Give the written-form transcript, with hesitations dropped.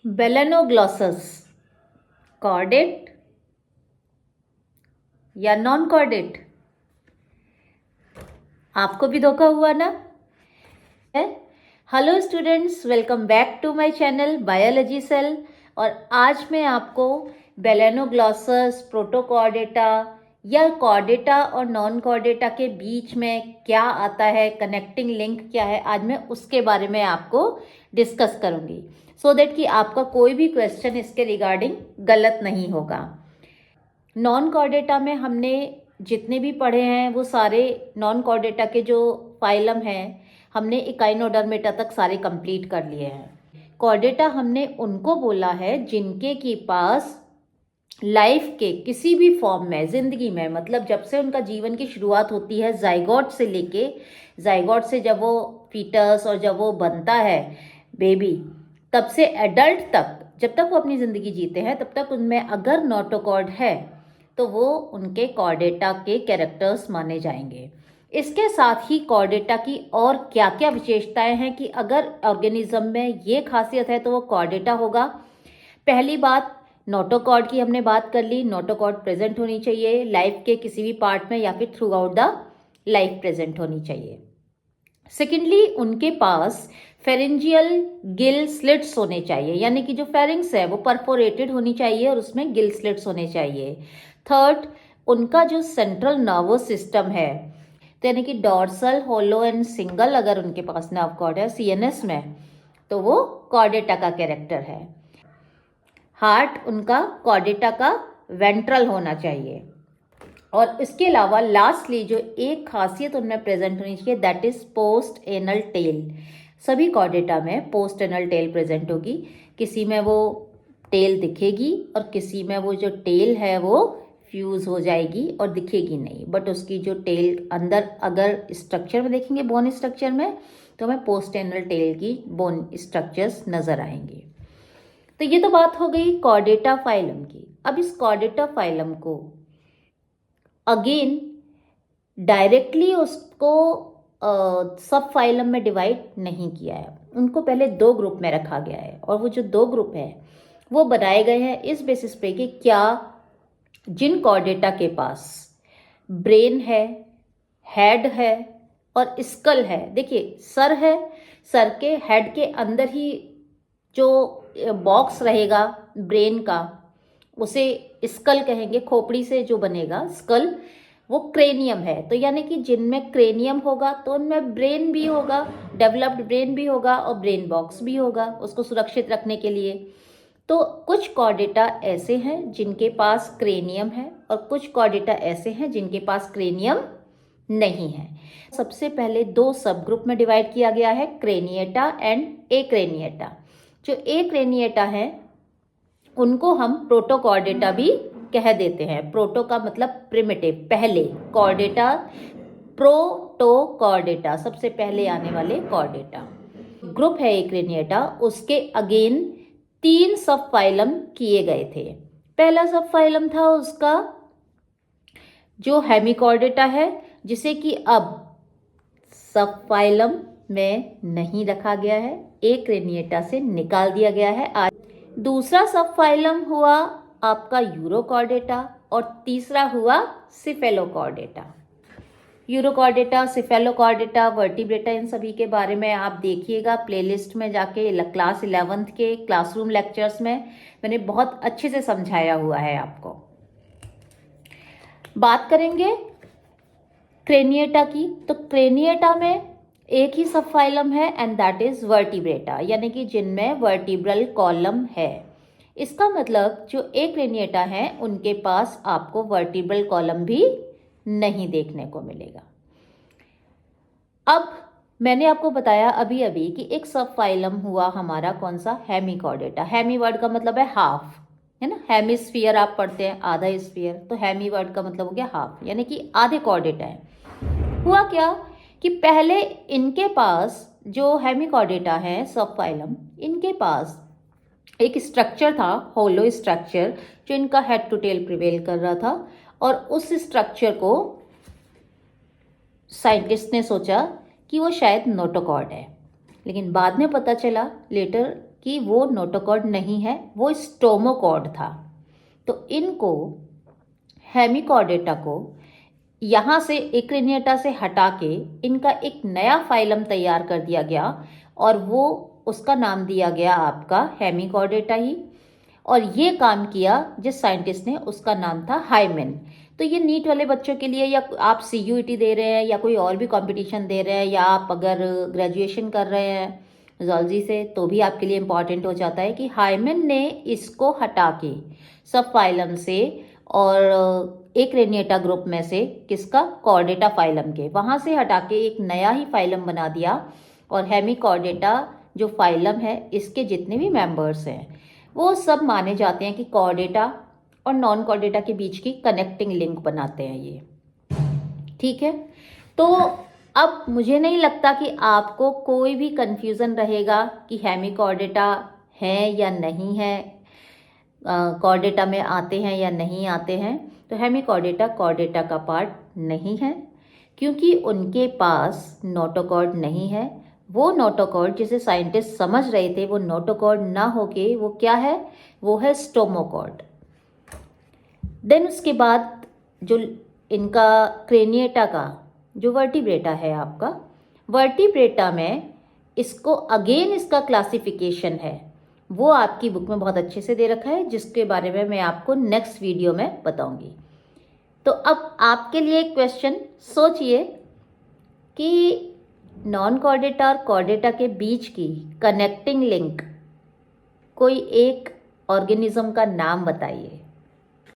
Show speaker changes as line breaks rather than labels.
Balanoglossus chordate या non chordate? आपको भी धोखा हुआ ना? Hello students, welcome back to my channel biology cell. और आज मैं आपको बेलेनोग्लॉसस, प्रोटोकॉर्डेटा या कॉर्डेटा और नॉन कॉर्डेटा के बीच में क्या आता है, कनेक्टिंग लिंक क्या है, आज मैं उसके बारे में आपको डिस्कस करूंगी सो दैट कि आपका कोई भी क्वेश्चन इसके रिगार्डिंग गलत नहीं होगा। नॉन कॉर्डेटा में हमने जितने भी पढ़े हैं वो सारे नॉन कॉर्डेटा के जो फाइलम हैं हमने इकाइनोडर्मेटा तक सारे कंप्लीट कर लिए हैं। कॉर्डेटा हमने उनको बोला है जिनके की पास लाइफ के किसी भी फॉर्म में, जिंदगी में, मतलब जब से उनका जीवन की शुरुआत होती है जाइगोट से लेके, जाइगोट से जब वो फीटस और जब वो बनता है बेबी, तब से एडल्ट तक, जब तक वो अपनी ज़िंदगी जीते हैं तब तक उनमें अगर नोटोकॉर्ड है तो वो उनके कॉर्डेटा के कैरेक्टर्स माने जाएंगे। इसके साथ ही कॉर्डेटा की और क्या क्या विशेषताएं हैं कि अगर ऑर्गेनिज्म में ये खासियत है तो वो कॉर्डेटा होगा। पहली बात, नोटोकॉर्ड की हमने बात कर ली। नोटोकॉर्ड प्रेजेंट होनी चाहिए लाइफ के किसी भी पार्ट में या फिर through out the life present होनी चाहिए। सेकेंडली, उनके पास फेरेंजियल गिल स्लिट्स होने चाहिए, यानी कि जो फेरिंग्स है वो परफोरेटेड होनी चाहिए और उसमें गिल स्लिट्स होने चाहिए। थर्ड, उनका जो सेंट्रल नर्वस सिस्टम है, तो यानी कि डॉर्सल, होलो एंड सिंगल अगर उनके पास नर्व कॉर्ड है सीएनएस में तो वो कॉर्डेटा का कैरेक्टर है। हार्ट उनका कॉर्डेटा का वेंट्रल होना चाहिए। और इसके अलावा लास्टली जो एक खासियत उनमें प्रेजेंट होनी चाहिए, that is post anal tail. सभी कॉर्डेटा में पोस्ट एनल टेल प्रेजेंट होगी। किसी में वो टेल दिखेगी और किसी में वो जो टेल है वो फ्यूज हो जाएगी और दिखेगी नहीं, बट उसकी जो टेल अंदर अगर स्ट्रक्चर में देखेंगे, बोन स्ट्रक्चर में, तो हमें पोस्ट एनल टेल की बोन स्ट्रक्चर्स नजर आएंगे। तो ये तो बात हो गई कॉर्डेटा फाइलम की। अब इस कॉर्डेटा फाइलम को अगेन डायरेक्टली उसको सब फाइलम में डिवाइड नहीं किया है, उनको पहले दो ग्रुप में रखा गया है। और वो जो दो ग्रुप है वो बनाए गए हैं इस बेसिस पे कि क्या जिन कॉर्डेटा के पास ब्रेन है, हेड है और स्कल है, देखिए सर है, सर के हेड के अंदर ही जो बॉक्स रहेगा ब्रेन का उसे स्कल कहेंगे, खोपड़ी से जो बनेगा स्कल वो क्रेनियम है। तो यानी कि जिनमें क्रेनियम होगा तो उनमें ब्रेन भी होगा, डेवलप्ड ब्रेन भी होगा और ब्रेन बॉक्स भी होगा उसको सुरक्षित रखने के लिए। तो कुछ कॉर्डेटा ऐसे हैं जिनके पास क्रेनियम है और कुछ कॉर्डेटा ऐसे हैं जिनके पास क्रेनियम नहीं है। सबसे पहले दो सब ग्रुप में डिवाइड किया गया है, क्रेनिएटा एंड एक्रेनिएटा। जो एक्रेनिएटा है उनको हम प्रोटोकॉर्डेटा भी कह देते हैं। प्रोटो का मतलब प्रिमिटिव, पहले, कॉर्डेटा प्रोटोकॉर्डेटा, सबसे पहले आने वाले कॉर्डेटा। ग्रुप है एक्रेनिएटा, उसके अगेन 3 सब फाइलम किए गए थे। पहला सब फाइलम था उसका जो हेमिकॉर्डेटा है, जिसे कि अब सब फाइलम में नहीं रखा गया है, एक्रेनिएटा से निकाल दिया गया है। आज दूसरा सब फाइलम हुआ आपका यूरोकॉर्डेटा और तीसरा हुआ सिफेलोकॉर्डेटा। यूरोकॉर्डेटा, सिफेलोकॉर्डेटा, वर्टिब्रेटा, इन सभी के बारे में आप देखिएगा प्लेलिस्ट में जाके, क्लास 11th के क्लासरूम लेक्चर्स में मैंने बहुत अच्छे से समझाया हुआ है आपको। बात करेंगे क्रेनिएटा की, तो क्रेनिएटा में एक ही सब फाइलम है एंड दैट इज वर्टिब्रेटा, यानी कि जिनमें वर्टिब्रल कॉलम है। इसका मतलब जो एक्रेनिएटा है उनके पास आपको वर्टिब्रल कॉलम भी नहीं देखने को मिलेगा। अब मैंने आपको बताया अभी अभी कि एक सब फाइलम हुआ हमारा कौन सा, हेमिकॉर्डेटा। हेमी वर्ड का मतलब है हाफ, है ना, हेमिस्फीयर आप पढ़ते हैं, आधा स्फीयर, तो हेमी वर्ड का मतलब हो गया हाफ, यानी कि आधे कॉर्डेटा है। हुआ क्या कि पहले इनके पास जो हेमिकॉर्डेटा है सब फाइलम, इनके पास एक स्ट्रक्चर था, होलो स्ट्रक्चर, जो इनका हेड टू टेल प्रिवेल कर रहा था। और उस स्ट्रक्चर को साइंटिस्ट ने सोचा कि वो शायद नोटोकॉर्ड है, लेकिन बाद में पता चला लेटर कि वो नोटोकॉर्ड नहीं है, वो स्टोमोकॉर्ड था। तो इनको हेमिकॉर्डेटा को यहाँ से एक्रेनिएटा से हटा के इनका एक नया फाइलम तैयार कर दिया गया और वो उसका नाम दिया गया आपका हेमिकॉर्डेटा ही। और ये काम किया जिस साइंटिस्ट ने, उसका नाम था हाइमेन। तो ये नीट वाले बच्चों के लिए, या आप CUET दे रहे हैं या कोई और भी कंपटीशन दे रहे हैं, या आप अगर ग्रेजुएशन कर रहे हैं जूलॉजी से, तो भी आपके लिए इम्पॉर्टेंट हो जाता है कि हाइमेन ने इसको हटा के सब फाइलम से और एक रेनिएटा ग्रुप में से किसका, कॉर्डेटा फाइलम के, वहाँ से हटा के एक नया ही फाइलम बना दिया। और हेमिकॉर्डेटा जो फाइलम है, इसके जितने भी मेंबर्स हैं वो सब माने जाते हैं कि कॉर्डेटा और नॉन कॉर्डेटा के बीच की कनेक्टिंग लिंक बनाते हैं ये। ठीक है, तो अब मुझे नहीं लगता कि आपको कोई भी कंफ्यूजन रहेगा कि हेमिकॉर्डेटा है या नहीं है, कॉर्डेटा में आते हैं या नहीं आते हैं। तो हेमिकॉर्डेटा कॉर्डेटा का पार्ट नहीं है, क्योंकि उनके पास नोटोकॉर्ड नहीं है। वो नोटोकॉर्ड जिसे साइंटिस्ट समझ रहे थे, वो नोटोकॉर्ड ना होके वो क्या है, वो है स्टोमोकॉर्ड। देन उसके बाद जो इनका क्रेनिएटा का जो वर्टिब्रेटा है आपका, वर्टिब्रेटा में इसको अगेन इसका क्लासिफिकेशन है, वो आपकी बुक में बहुत अच्छे से दे रखा है, जिसके बारे में मैं आपको नेक्स्ट वीडियो में बताऊंगी। तो अब आपके लिए एक क्वेश्चन, सोचिए कि नॉन कॉर्डेटा और कॉर्डेटा के बीच की कनेक्टिंग लिंक, कोई एक ऑर्गेनिज्म का नाम बताइए।